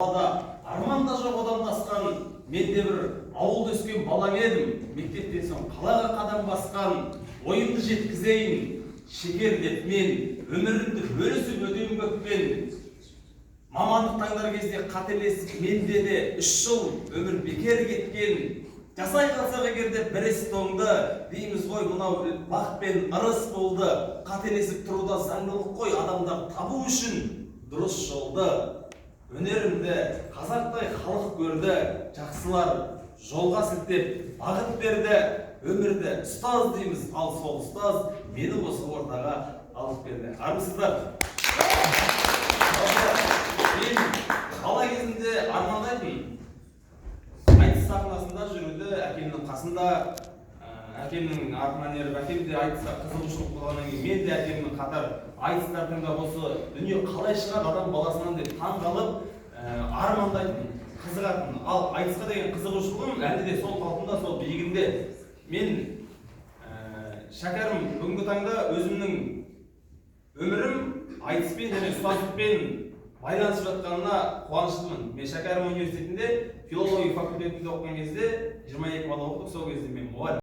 Арманда жоқ одақтасқан, мен де бір ауылда өскен бала едім. Мектептен соң қалаға қадам басқан, ойымды жеткізейін, шекер деп мен өмірімді бөлісіп өтем көппен. Мамандық таңдар кезде қателесіп, менде де 3 жыл өмір бекер кеткен. Жасай қалсақ егерде бір іс тоңды, дейміз ғой мынау бақ пен ырыс болды. Қателесіп тұруда заңдылық қой, адамдар табу үшін дұрыс жолды. Өнерімді қазақтай халық көрді, жақсылар жолға сілтеп бағыт берді. Өмірді ұстаз дейміз, ал сол ұстаз мені осы ортаға алып келді. Армысыздар? Мен бала кезімде армандайтын, айтыс сахнасында жүруді, әкемнің қасында, әкемнің артынан еріп, әкем де айтысқа қызығушылық болғаннан кейін мен де әкемнің қатар айтыстардың да осы дүние қалай шығады адам баласынан деп таң қалып армандайтын, қызығатын. Ал айтысқа деген қызығушылығым әлде де сол қалпында, сол биігінде. Мен шәкәрім бүгінгі таңда өзімнің өмірім айтыспен және ұстаздықпен байланысып жатқанына қуаныштымын. Мен Шәкәрім университетінде филология факультетінде оқыған кезде 22 бала оқыдық, сол кезде мен мұғалім.